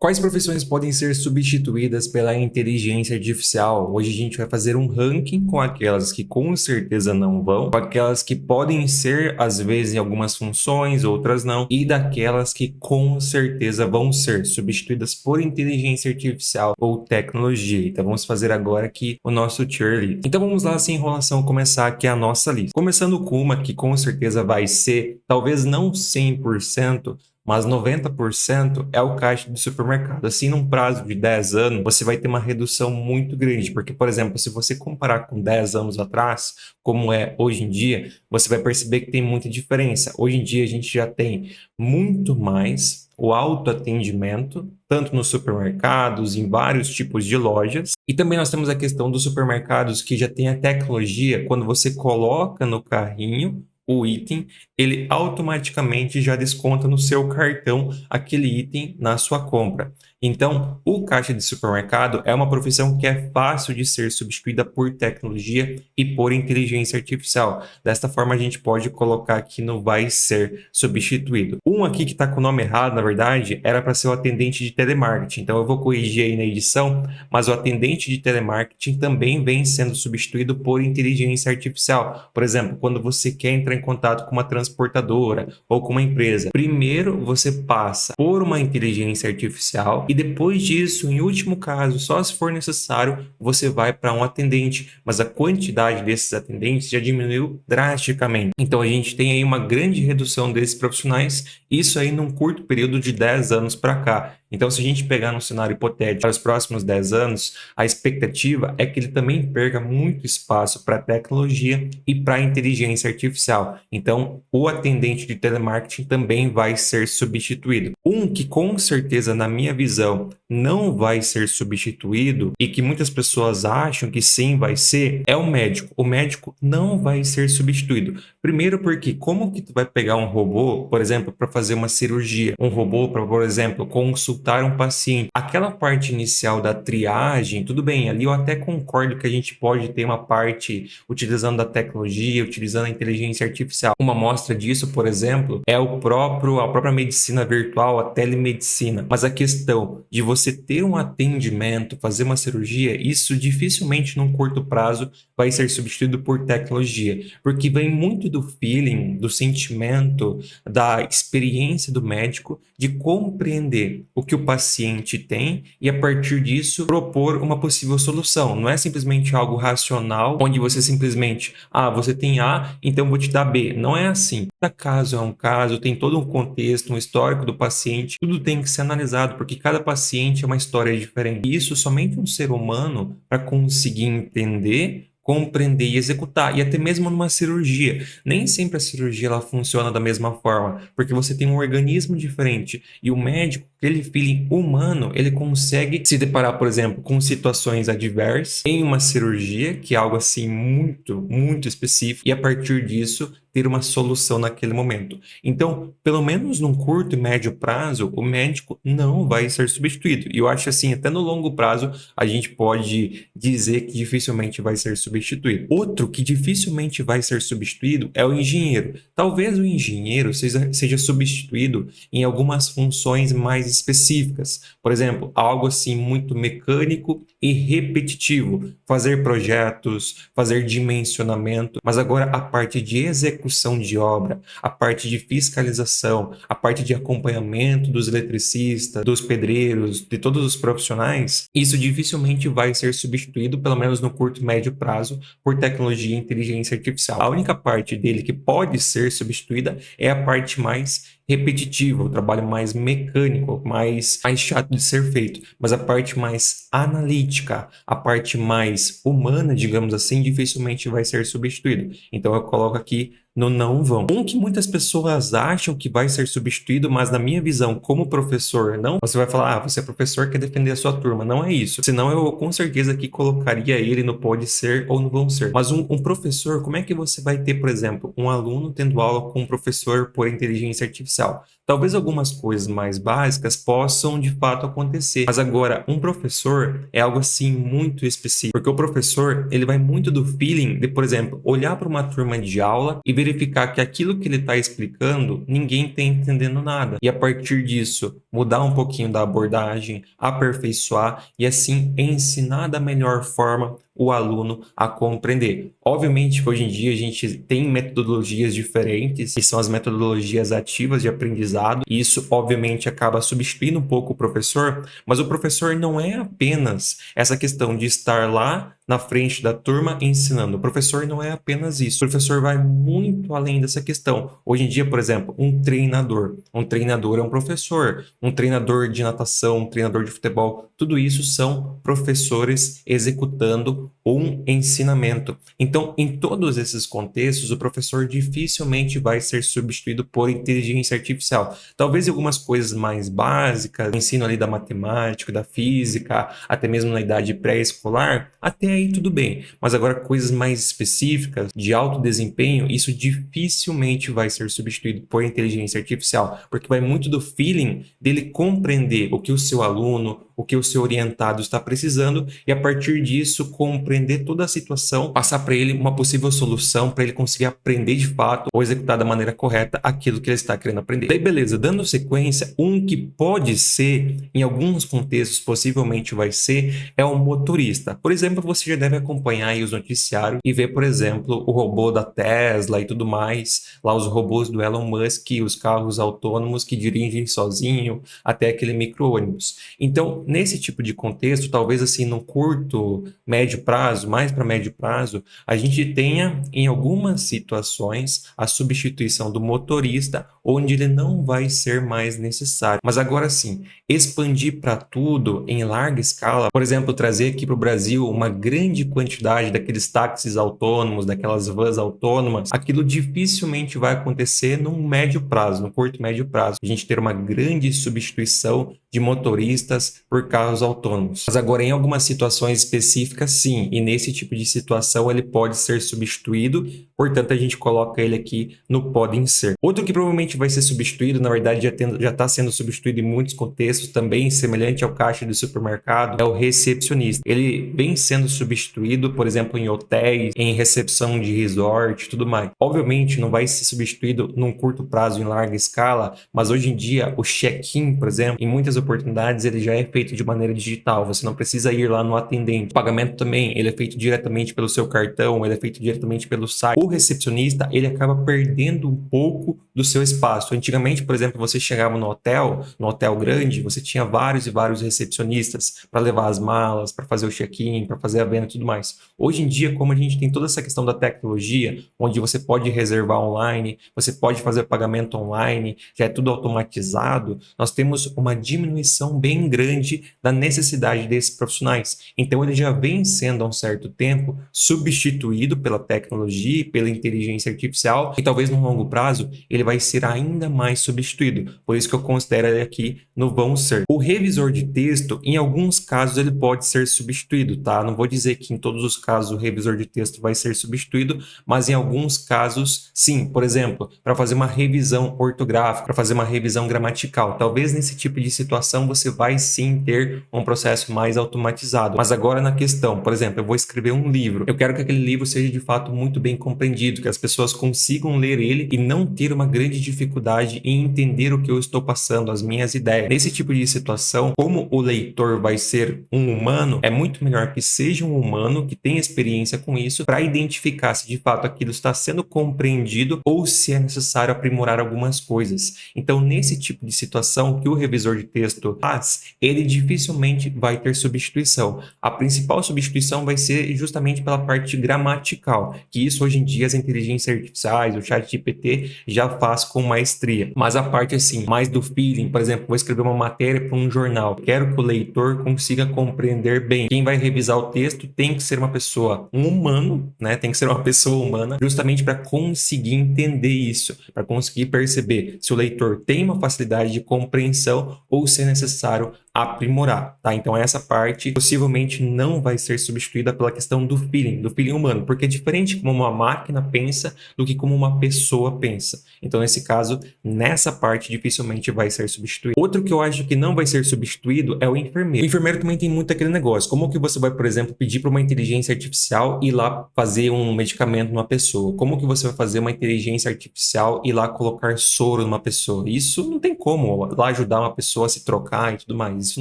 Quais profissões podem ser substituídas pela inteligência artificial? Hoje a gente vai fazer um ranking com aquelas que com certeza não vão, com aquelas que podem ser, às vezes, em algumas funções, outras não, e daquelas que com certeza vão ser substituídas por inteligência artificial ou tecnologia. Então vamos fazer agora aqui o nosso tier list. Então vamos lá, sem enrolação, começar aqui a nossa lista. Começando com uma que com certeza vai ser, talvez não 100%, mas 90% é o caixa de supermercado. Assim, num prazo de 10 anos, você vai ter uma redução muito grande, porque, por exemplo, se você comparar com 10 anos atrás, como é hoje em dia, você vai perceber que tem muita diferença. Hoje em dia, a gente já tem muito mais o autoatendimento, tanto nos supermercados, em vários tipos de lojas. E também nós temos a questão dos supermercados que já tem a tecnologia, quando você coloca no carrinho o item, ele automaticamente já desconta no seu cartão aquele item na sua compra. Então, o caixa de supermercado é uma profissão que é fácil de ser substituída por tecnologia e por inteligência artificial. Desta forma, a gente pode colocar aqui no vai ser substituído. Um aqui que está com o nome errado, na verdade, era para ser o atendente de telemarketing. Então, eu vou corrigir aí na edição, mas o atendente de telemarketing também vem sendo substituído por inteligência artificial. Por exemplo, quando você quer entrar em contato com uma transportadora ou com uma empresa, primeiro você passa por uma inteligência artificial e depois disso, em último caso, só se for necessário, você vai para um atendente, mas a quantidade desses atendentes já diminuiu drasticamente. Então a gente tem aí uma grande redução desses profissionais, isso aí num curto período de 10 anos para cá. Então, se a gente pegar num cenário hipotético para os próximos 10 anos, a expectativa é que ele também perca muito espaço para a tecnologia e para a inteligência artificial. Então, o atendente de telemarketing também vai ser substituído. Um que com certeza, na minha visão, não vai ser substituído e que muitas pessoas acham que sim vai ser, é o médico. O médico não vai ser substituído. Primeiro porque como que tu vai pegar um robô, por exemplo, para fazer uma cirurgia, um robô para, por exemplo, consultar um paciente. Aquela parte inicial da triagem, tudo bem, ali eu até concordo que a gente pode ter uma parte utilizando a tecnologia, utilizando a inteligência artificial. Uma amostra disso, por exemplo, é a própria medicina virtual, a telemedicina. Mas a questão de você ter um atendimento, fazer uma cirurgia, isso dificilmente num curto prazo vai ser substituído por tecnologia, porque vem muito do feeling, do sentimento, da experiência do médico de compreender o que o paciente tem e, a partir disso, propor uma possível solução. Não é simplesmente algo racional, onde você simplesmente, você tem A, então vou te dar B. Não é assim. Cada caso é um caso, tem todo um contexto, um histórico do paciente, tudo tem que ser analisado, porque cada paciente é uma história diferente. E isso somente um ser humano para conseguir entender, compreender e executar, e até mesmo numa cirurgia. Nem sempre a cirurgia ela funciona da mesma forma, porque você tem um organismo diferente, e o médico, aquele feeling humano, ele consegue se deparar, por exemplo, com situações adversas em uma cirurgia, que é algo assim muito, muito específico, e a partir disso ter uma solução naquele momento. Então, pelo menos num curto e médio prazo, o médico não vai ser substituído. E eu acho assim, até no longo prazo, a gente pode dizer que dificilmente vai ser substituído. Outro que dificilmente vai ser substituído é o engenheiro. Talvez o engenheiro seja substituído em algumas funções mais específicas. Por exemplo, algo assim muito mecânico e repetitivo. Fazer projetos, fazer dimensionamento, mas agora a parte de execução de obra, a parte de fiscalização, a parte de acompanhamento dos eletricistas, dos pedreiros, de todos os profissionais, isso dificilmente vai ser substituído, pelo menos no curto e médio prazo, por tecnologia e inteligência artificial. A única parte dele que pode ser substituída é a parte mais repetitiva, o trabalho mais mecânico, mais chato de ser feito, mas a parte mais analítica, a parte mais humana, digamos assim, dificilmente vai ser substituído. Então eu coloco aqui no não vão. Um que muitas pessoas acham que vai ser substituído, mas na minha visão, como professor, não. Você vai falar, você é professor, quer defender a sua turma. Não é isso. Senão eu com certeza aqui colocaria ele no pode ser ou no vão ser. Mas um professor, como é que você vai ter, por exemplo, um aluno tendo aula com um professor por inteligência artificial? Talvez algumas coisas mais básicas possam de fato acontecer, mas agora um professor é algo assim muito específico, porque o professor ele vai muito do feeling de, por exemplo, olhar para uma turma de aula e verificar verificar que aquilo que ele está explicando, ninguém está entendendo nada. E a partir disso, mudar um pouquinho da abordagem, aperfeiçoar e assim ensinar da melhor forma o aluno a compreender. Obviamente que hoje em dia a gente tem metodologias diferentes, que são as metodologias ativas de aprendizado, e isso obviamente acaba substituindo um pouco o professor, mas o professor não é apenas essa questão de estar lá na frente da turma ensinando. O professor não é apenas isso. O professor vai muito além dessa questão. Hoje em dia, por exemplo, um treinador. Um treinador é um professor. Um treinador de natação, um treinador de futebol. Tudo isso são professores executando um ensinamento. Então, em todos esses contextos, o professor dificilmente vai ser substituído por inteligência artificial. Talvez em algumas coisas mais básicas, ensino ali da matemática, da física, até mesmo na idade pré-escolar, até aí tudo bem. Mas agora coisas mais específicas, de alto desempenho, isso dificilmente vai ser substituído por inteligência artificial, porque vai muito do feeling dele compreender o que o seu aluno, o que o seu orientado está precisando e a partir disso compreender toda a situação, passar para ele uma possível solução para ele conseguir aprender de fato ou executar da maneira correta aquilo que ele está querendo aprender. Daí beleza, dando sequência, um que pode ser, em alguns contextos possivelmente vai ser, é o motorista. Por exemplo, você já deve acompanhar aí os noticiários e ver, por exemplo, o robô da Tesla e tudo mais, lá os robôs do Elon Musk, os carros autônomos que dirigem sozinho, até aquele micro-ônibus. Então, nesse tipo de contexto, talvez assim no curto, médio prazo, mais para médio prazo, a gente tenha em algumas situações a substituição do motorista, onde ele não vai ser mais necessário. Mas agora sim, expandir para tudo em larga escala, por exemplo, trazer aqui para o Brasil uma grande quantidade daqueles táxis autônomos, daquelas vans autônomas, aquilo dificilmente vai acontecer no médio prazo, no curto médio prazo. A gente ter uma grande substituição de motoristas por carros autônomos. Mas agora, em algumas situações específicas, sim, e nesse tipo de situação ele pode ser substituído, portanto a gente coloca ele aqui no podem ser. Outro que provavelmente vai ser substituído, na verdade já está sendo substituído em muitos contextos, também semelhante ao caixa de supermercado, é o recepcionista. Ele vem sendo substituído, por exemplo, em hotéis, em recepção de resort e tudo mais. Obviamente não vai ser substituído num curto prazo, em larga escala, mas hoje em dia o check-in, por exemplo, em muitas oportunidades ele já é feito de maneira digital, você não precisa ir lá no atendente. O pagamento também, ele é feito diretamente pelo seu cartão, ele é feito diretamente pelo site. O recepcionista, ele acaba perdendo um pouco do seu espaço. Antigamente, por exemplo, você chegava no hotel grande, você tinha vários e vários recepcionistas para levar as malas, para fazer o check-in, para fazer a venda e tudo mais. Hoje em dia, como a gente tem toda essa questão da tecnologia, onde você pode reservar online, você pode fazer pagamento online, já é tudo automatizado, nós temos uma diminuição bem grande da necessidade desses profissionais. Então, ele já vem sendo há um certo tempo substituído pela tecnologia, pela inteligência artificial e talvez no longo prazo ele vai ser ainda mais substituído. Por isso que eu considero ele aqui no vão ser. O revisor de texto, em alguns casos, ele pode ser substituído, tá? Não vou dizer que em todos os casos o revisor de texto vai ser substituído, mas em alguns casos, sim. Por exemplo, para fazer uma revisão ortográfica, para fazer uma revisão gramatical. Talvez nesse tipo de situação você vai sim ter um processo mais automatizado. Mas agora na questão, por exemplo, eu vou escrever um livro. Eu quero que aquele livro seja de fato muito bem compreendido, que as pessoas consigam ler ele e não ter uma grande dificuldade em entender o que eu estou passando, as minhas ideias. Nesse tipo de situação, como o leitor vai ser um humano, é muito melhor que seja um humano que tenha experiência com isso para identificar se de fato aquilo está sendo compreendido ou se é necessário aprimorar algumas coisas. Então, nesse tipo de situação que o revisor de texto faz, ele dificilmente vai ter substituição. A principal substituição vai ser justamente pela parte gramatical, que isso hoje em dia as inteligências artificiais, o ChatGPT já faz com maestria. Mas a parte assim, mais do feeling, por exemplo, vou escrever uma matéria para um jornal, quero que o leitor consiga compreender bem. Quem vai revisar o texto tem que ser uma pessoa, um humano, né? Tem que ser uma pessoa humana, justamente para conseguir entender isso, para conseguir perceber se o leitor tem uma facilidade de compreensão ou se é necessário aprimorar, tá? Então essa parte possivelmente não vai ser substituída substituída pela questão do feeling humano, porque é diferente como uma máquina pensa do que como uma pessoa pensa. Então, nesse caso, nessa parte dificilmente vai ser substituído. Outro que eu acho que não vai ser substituído é o enfermeiro. O enfermeiro também tem muito aquele negócio. Como que você vai, por exemplo, pedir para uma inteligência artificial ir lá fazer um medicamento numa pessoa? Como que você vai fazer uma inteligência artificial ir lá colocar soro numa pessoa? Isso não tem como lá ajudar uma pessoa a se trocar e tudo mais. Isso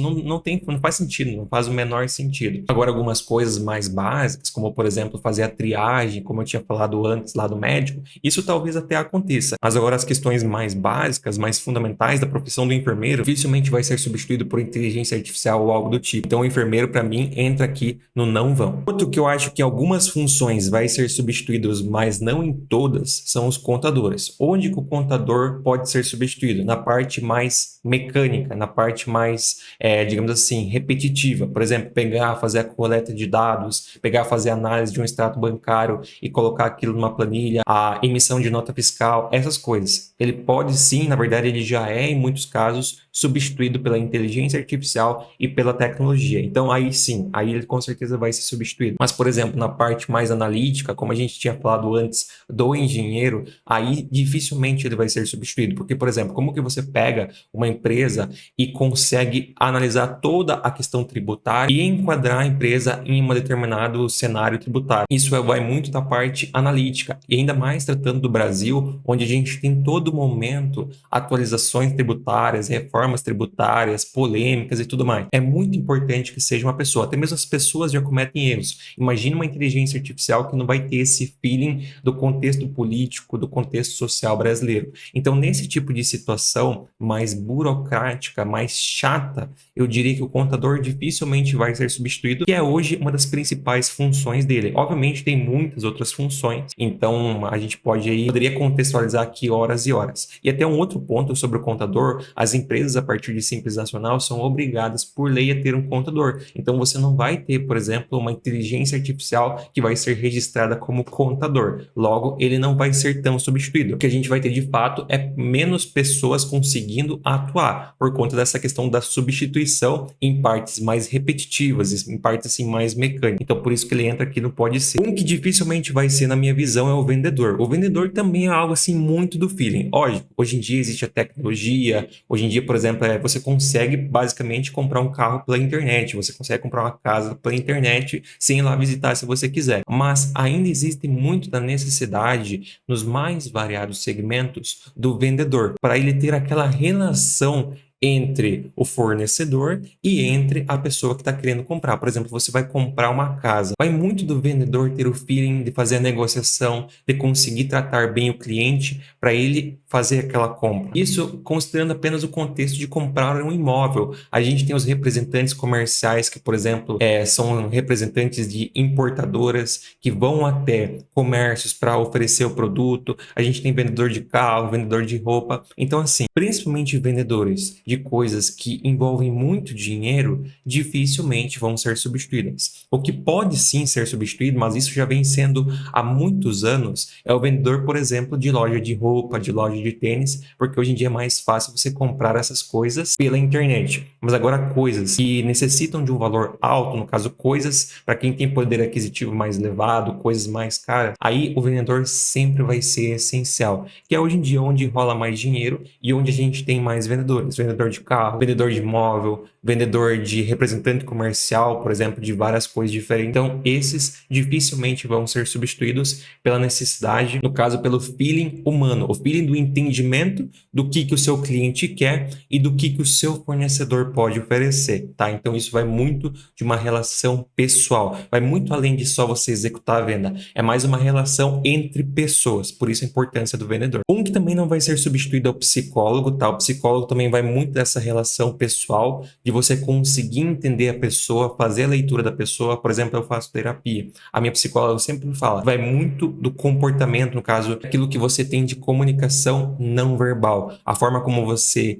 não faz sentido, não faz o menor sentido. Agora, algumas coisas mais básicas, como por exemplo fazer a triagem, como eu tinha falado antes lá do médico, isso talvez até aconteça. Mas agora as questões mais básicas, mais fundamentais da profissão do enfermeiro, dificilmente vai ser substituído por inteligência artificial ou algo do tipo. Então o enfermeiro, para mim, entra aqui no não vão. Outro que eu acho que algumas funções vai ser substituídos, mas não em todas, são os contadores. Onde que o contador pode ser substituído? Na parte mais mecânica, na parte mais, digamos assim, repetitiva. Por exemplo, pegar, fazer a coleta de dados, pegar, fazer a análise de um extrato bancário e colocar aquilo numa planilha, a emissão de nota fiscal, essas coisas. Ele pode sim, na verdade ele já é em muitos casos substituído pela inteligência artificial e pela tecnologia. Então aí sim, aí ele com certeza vai ser substituído. Mas, por exemplo, na parte mais analítica, como a gente tinha falado antes do engenheiro, aí dificilmente ele vai ser substituído. Porque, por exemplo, como que você pega uma empresa e consegue analisar toda a questão tributária e enquadrar a empresa em um determinado cenário tributário? Isso vai muito da parte analítica. E ainda mais tratando do Brasil, onde a gente tem todo momento atualizações tributárias, reformas tributárias, polêmicas e tudo mais. É muito importante que seja uma pessoa. Até mesmo as pessoas já cometem erros. Imagina uma inteligência artificial que não vai ter esse feeling do contexto político, do contexto social brasileiro. Então, nesse tipo de situação mais burocrática, mais chata, eu diria que o contador dificilmente vai ser substituído, que é hoje uma das principais funções dele. Obviamente, tem muitas outras funções, então a gente poderia contextualizar aqui horas e horas. E até um outro ponto sobre o contador, as empresas a partir de Simples Nacional são obrigadas por lei a ter um contador. Então você não vai ter, por exemplo, uma inteligência artificial que vai ser registrada como contador. Logo, ele não vai ser tão substituído. O que a gente vai ter de fato é menos pessoas conseguindo atuar por conta dessa questão da substituição em partes mais repetitivas, em partes assim mais mecânicas. Então por isso que ele entra aqui no pode ser. Um que dificilmente vai ser, na minha visão, é o vendedor. O vendedor também é algo assim muito do feeling. Hoje em dia existe a tecnologia, hoje em dia, por exemplo, você consegue basicamente comprar um carro pela internet, você consegue comprar uma casa pela internet sem ir lá visitar se você quiser. Mas ainda existe muito da necessidade nos mais variados segmentos do vendedor, para ele ter aquela relação entre o fornecedor e entre a pessoa que está querendo comprar. Por exemplo, você vai comprar uma casa. Vai muito do vendedor ter o feeling de fazer a negociação, de conseguir tratar bem o cliente para ele fazer aquela compra. Isso considerando apenas o contexto de comprar um imóvel. A gente tem os representantes comerciais que, por exemplo, são representantes de importadoras que vão até comércios para oferecer o produto. A gente tem vendedor de carro, vendedor de roupa. Então, assim, principalmente vendedores de coisas que envolvem muito dinheiro, dificilmente vão ser substituídas. O que pode sim ser substituído, mas isso já vem sendo há muitos anos, é o vendedor, por exemplo, de loja de roupa, de loja de tênis, porque hoje em dia é mais fácil você comprar essas coisas pela internet. Mas agora coisas que necessitam de um valor alto, no caso coisas para quem tem poder aquisitivo mais elevado, coisas mais caras, aí o vendedor sempre vai ser essencial, que é hoje em dia onde rola mais dinheiro e onde a gente tem mais vendedores de carro, vendedor de imóvel, vendedor de representante comercial, por exemplo, de várias coisas diferentes. Então, esses dificilmente vão ser substituídos pela necessidade, no caso, pelo feeling humano, o feeling do entendimento do que o seu cliente quer e do que o seu fornecedor pode oferecer, tá? Então, isso vai muito de uma relação pessoal, vai muito além de só você executar a venda, é mais uma relação entre pessoas, por isso a importância do vendedor. Um que também não vai ser substituído é o psicólogo, tá? O psicólogo também vai muito dessa relação pessoal, de você conseguir entender a pessoa, fazer a leitura da pessoa. Por exemplo, eu faço terapia. A minha psicóloga sempre me fala, vai muito do comportamento, no caso, aquilo que você tem de comunicação não verbal, a forma como você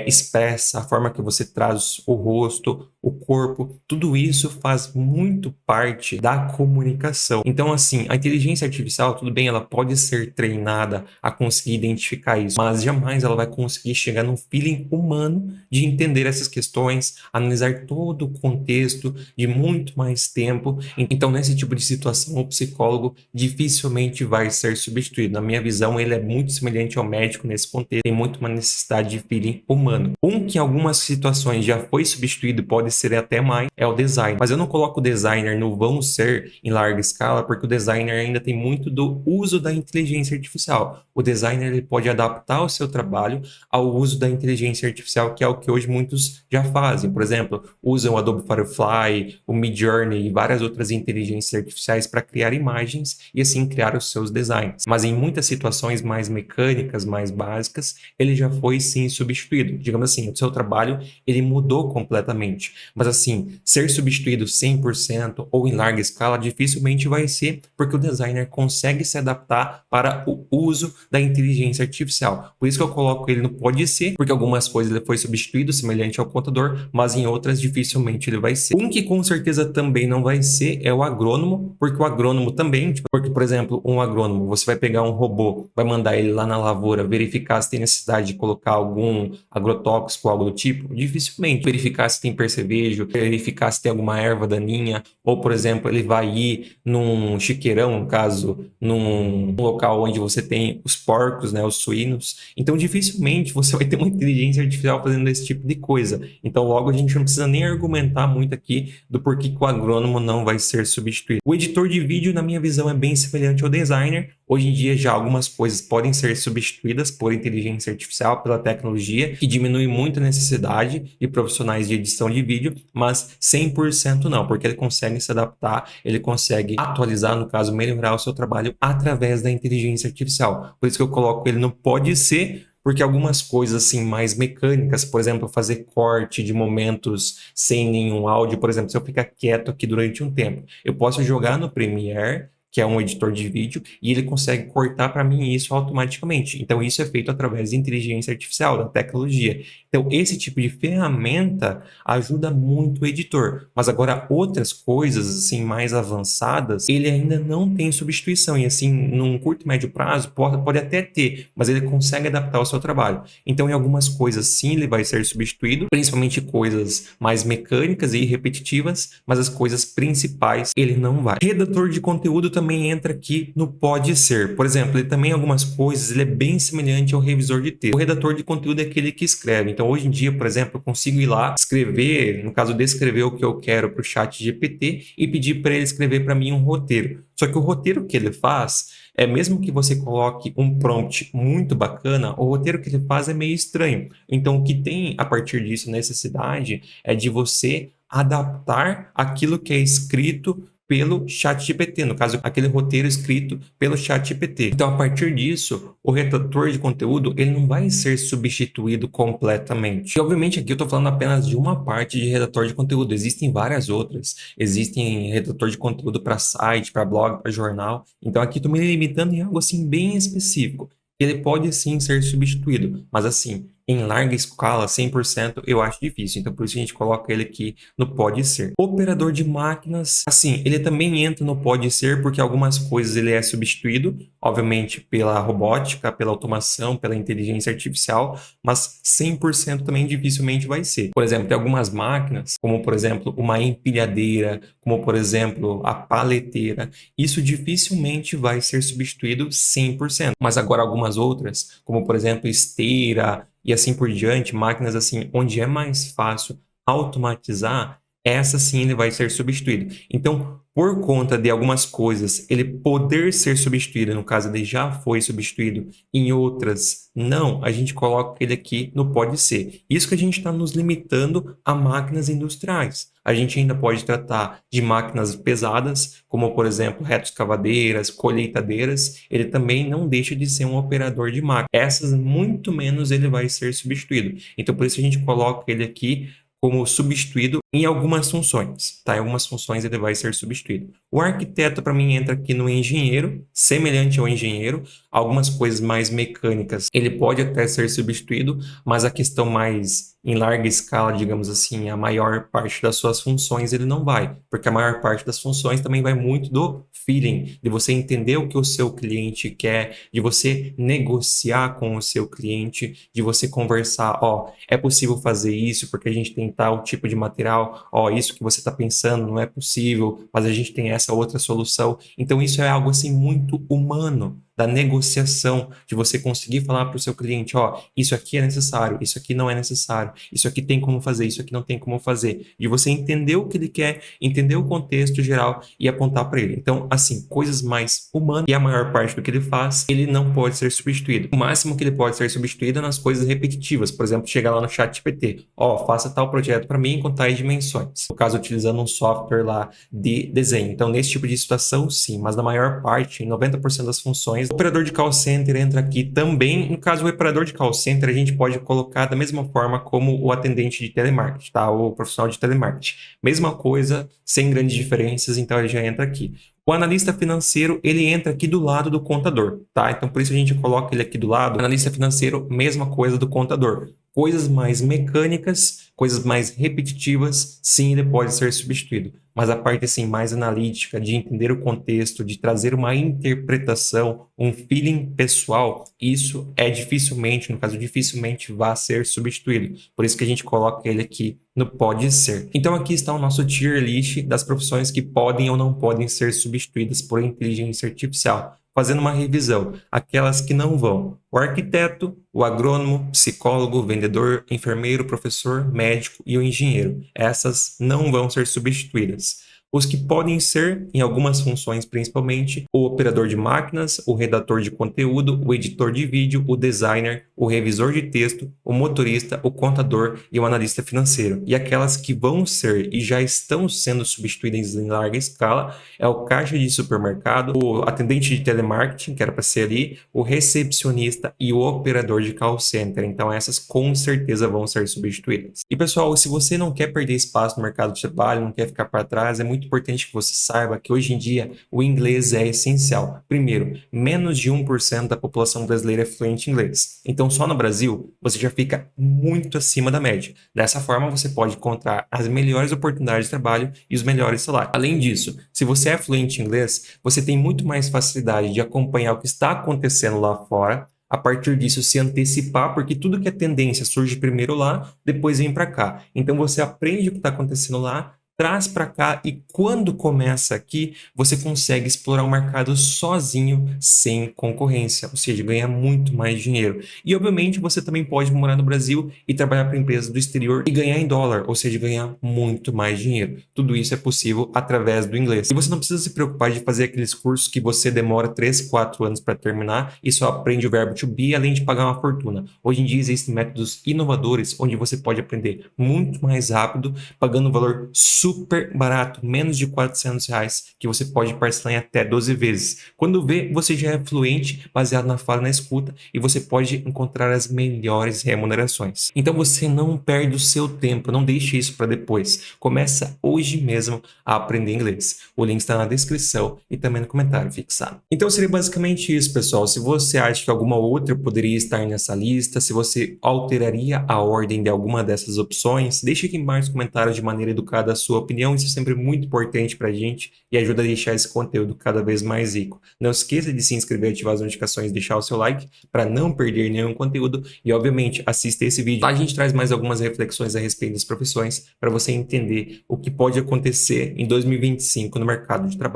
expressa, a forma que você traz o rosto, o corpo, tudo isso faz muito parte da comunicação. Então, assim, a inteligência artificial, tudo bem, ela pode ser treinada a conseguir identificar isso, mas jamais ela vai conseguir chegar num feeling humano de entender essas questões, analisar todo o contexto de muito mais tempo. Então, nesse tipo de situação, o psicólogo dificilmente vai ser substituído. Na minha visão, ele é muito semelhante ao médico nesse contexto, tem muito uma necessidade de feeling humano. Um que em algumas situações já foi substituído, pode ser até mais, é o design. Mas eu não coloco o designer no vamos ser em larga escala, porque o designer ainda tem muito do uso da inteligência artificial. O designer ele pode adaptar o seu trabalho ao uso da inteligência artificial, que é o que hoje muitos já fazem. Por exemplo, usam o Adobe Firefly, o Midjourney e várias outras inteligências artificiais para criar imagens e assim criar os seus designs. Mas em muitas situações mais mecânicas, mais básicas, ele já foi sim substituído. Digamos assim, o seu trabalho ele mudou completamente. Mas assim, ser substituído 100% ou em larga escala dificilmente vai ser, porque o designer consegue se adaptar para o uso da inteligência artificial. Por isso que eu coloco ele no pode ser, porque algumas coisas ele foi substituído, semelhante ao contador, mas em outras dificilmente ele vai ser. Um que com certeza também não vai ser é o agrônomo, porque o agrônomo também, porque por exemplo, um agrônomo, você vai pegar um robô, vai mandar ele lá na lavoura verificar se tem necessidade de colocar algum agrotóxico, algo do tipo, dificilmente. Verificar se tem percevejo, verificar se tem alguma erva daninha, ou por exemplo, ele vai ir num chiqueirão, no caso, num local onde você tem os porcos, né, os suínos. Então, dificilmente você vai ter uma inteligência artificial fazendo esse tipo de coisa. Então, logo a gente não precisa nem argumentar muito aqui do porquê que o agrônomo não vai ser substituído. O editor de vídeo, na minha visão, é bem semelhante ao designer. Hoje em dia já algumas coisas podem ser substituídas por inteligência artificial, pela tecnologia, que diminui muito a necessidade de profissionais de edição de vídeo, mas 100% não, porque ele consegue se adaptar, ele consegue atualizar, no caso, melhorar o seu trabalho através da inteligência artificial. Por isso que eu coloco ele no pode ser, porque algumas coisas assim mais mecânicas, por exemplo, fazer corte de momentos sem nenhum áudio, por exemplo, se eu ficar quieto aqui durante um tempo, eu posso jogar no Premiere, que é um editor de vídeo, e ele consegue cortar para mim isso automaticamente. Então, isso é feito através de inteligência artificial, da tecnologia. Então, esse tipo de ferramenta ajuda muito o editor. Mas agora, outras coisas, assim, mais avançadas, ele ainda não tem substituição. E, assim, num curto e médio prazo, pode até ter, mas ele consegue adaptar o seu trabalho. Então, em algumas coisas, sim, ele vai ser substituído, principalmente coisas mais mecânicas e repetitivas, mas as coisas principais, ele não vai. Redator de conteúdo também entra aqui no pode ser. Por exemplo, ele também algumas coisas, ele é bem semelhante ao revisor de texto. O redator de conteúdo é aquele que escreve. Então, hoje em dia, por exemplo, eu consigo ir lá, escrever, no caso, descrever o que eu quero para o chat GPT e pedir para ele escrever para mim um roteiro. Só que o roteiro que ele faz é mesmo que você coloque um prompt muito bacana, o roteiro que ele faz é meio estranho. Então, o que tem a partir disso necessidade é de você adaptar aquilo que é escrito pelo ChatGPT, no caso, aquele roteiro escrito pelo ChatGPT. Então, a partir disso, o redator de conteúdo, ele não vai ser substituído completamente. E, obviamente, aqui eu estou falando apenas de uma parte de redator de conteúdo. Existem várias outras. Existem redator de conteúdo para site, para blog, para jornal. Então, aqui estou me limitando em algo assim bem específico. Ele pode sim ser substituído, mas assim, em larga escala, 100%, eu acho difícil. Então, por isso a gente coloca ele aqui no pode ser. Operador de máquinas, assim, ele também entra no pode ser, porque algumas coisas ele é substituído, obviamente, pela robótica, pela automação, pela inteligência artificial, mas 100% também dificilmente vai ser. Por exemplo, tem algumas máquinas, como, por exemplo, uma empilhadeira, como, por exemplo, a paleteira. Isso dificilmente vai ser substituído 100%. Mas agora algumas outras, como, por exemplo, esteira, e assim por diante, máquinas assim, onde é mais fácil automatizar, essa sim ele vai ser substituído. Então, por conta de algumas coisas, ele poder ser substituído, no caso ele já foi substituído, em outras não, a gente coloca ele aqui no pode ser. Isso que a gente está nos limitando a máquinas industriais. A gente ainda pode tratar de máquinas pesadas, como por exemplo retroescavadeiras, colheitadeiras, ele também não deixa de ser um operador de máquina. Essas muito menos ele vai ser substituído. Então por isso a gente coloca ele aqui como substituído em algumas funções, tá? Em algumas funções ele vai ser substituído. O arquiteto, para mim, entra aqui no engenheiro, semelhante ao engenheiro. Algumas coisas mais mecânicas, ele pode até ser substituído, mas a questão mais em larga escala, digamos assim, a maior parte das suas funções ele não vai, porque a maior parte das funções também vai muito do feeling, de você entender o que o seu cliente quer, de você negociar com o seu cliente, de você conversar, ó, é possível fazer isso porque a gente tem tal tipo de material, ó, isso que você está pensando não é possível, mas a gente tem essa outra solução. Então isso é algo assim muito humano, da negociação, de você conseguir falar para o seu cliente, ó, isso aqui é necessário, isso aqui não é necessário, isso aqui tem como fazer, isso aqui não tem como fazer, de você entender o que ele quer, entender o contexto geral e apontar para ele. Então, assim, coisas mais humanas, e a maior parte do que ele faz, ele não pode ser substituído. O máximo que ele pode ser substituído é nas coisas repetitivas, por exemplo, chegar lá no ChatGPT, ó, faça tal projeto para mim com tais dimensões. No caso, utilizando um software lá de desenho. Então, nesse tipo de situação, sim, mas na maior parte, em 90% das funções, o operador de call center entra aqui também. No caso, o operador de call center, a gente pode colocar da mesma forma como o atendente de telemarketing, tá? O profissional de telemarketing. Mesma coisa, sem grandes diferenças, então ele já entra aqui. O analista financeiro, ele entra aqui do lado do contador, tá? Então, por isso a gente coloca ele aqui do lado. O analista financeiro, mesma coisa do contador. Coisas mais mecânicas, coisas mais repetitivas, sim, ele pode ser substituído. Mas a parte assim mais analítica, de entender o contexto, de trazer uma interpretação, um feeling pessoal, isso é dificilmente, no caso, dificilmente vai ser substituído. Por isso que a gente coloca ele aqui no pode ser. Então aqui está o nosso tier list das profissões que podem ou não podem ser substituídas por inteligência artificial. Fazendo uma revisão, aquelas que não vão: o arquiteto, o agrônomo, psicólogo, vendedor, enfermeiro, professor, médico e o engenheiro. Essas não vão ser substituídas. Os que podem ser, em algumas funções principalmente, o operador de máquinas, o redator de conteúdo, o editor de vídeo, o designer, o revisor de texto, o motorista, o contador e o analista financeiro. E aquelas que vão ser e já estão sendo substituídas em larga escala é o caixa de supermercado, o atendente de telemarketing, que era para ser ali, o recepcionista e o operador de call center. Então essas com certeza vão ser substituídas. E pessoal, se você não quer perder espaço no mercado de trabalho, não quer ficar para trás, é muito importante que você saiba que hoje em dia o inglês é essencial. Primeiro, menos de 1% da população brasileira é fluente em inglês. Então só no Brasil você já fica muito acima da média. Dessa forma você pode encontrar as melhores oportunidades de trabalho e os melhores salários. Além disso, se você é fluente em inglês, você tem muito mais facilidade de acompanhar o que está acontecendo lá fora. A partir disso, se antecipar, porque tudo que é tendência surge primeiro lá, depois vem para cá. Então você aprende o que está acontecendo lá, traz para cá e quando começa aqui, você consegue explorar o mercado sozinho, sem concorrência, ou seja, ganhar muito mais dinheiro. E obviamente você também pode morar no Brasil e trabalhar para empresas do exterior e ganhar em dólar, ou seja, ganhar muito mais dinheiro. Tudo isso é possível através do inglês. E você não precisa se preocupar de fazer aqueles cursos que você demora 3, 4 anos para terminar e só aprende o verbo to be, além de pagar uma fortuna. Hoje em dia existem métodos inovadores onde você pode aprender muito mais rápido, pagando um valor super barato, menos de R$ 400, que você pode parcelar em até 12 vezes. Quando vê, você já é fluente, baseado na fala e na escuta, e você pode encontrar as melhores remunerações. Então você não perde o seu tempo, não deixe isso para depois. Começa hoje mesmo a aprender inglês. O link está na descrição e também no comentário fixado. Então seria basicamente isso, pessoal. Se você acha que alguma outra poderia estar nessa lista, se você alteraria a ordem de alguma dessas opções, deixe aqui embaixo nos comentários de maneira educada a sua opinião. Isso é sempre muito importante para a gente e ajuda a deixar esse conteúdo cada vez mais rico. Não esqueça de se inscrever, ativar as notificações, deixar o seu like para não perder nenhum conteúdo e, obviamente, assista esse vídeo. Lá a gente traz mais algumas reflexões a respeito das profissões para você entender o que pode acontecer em 2025 no mercado de trabalho.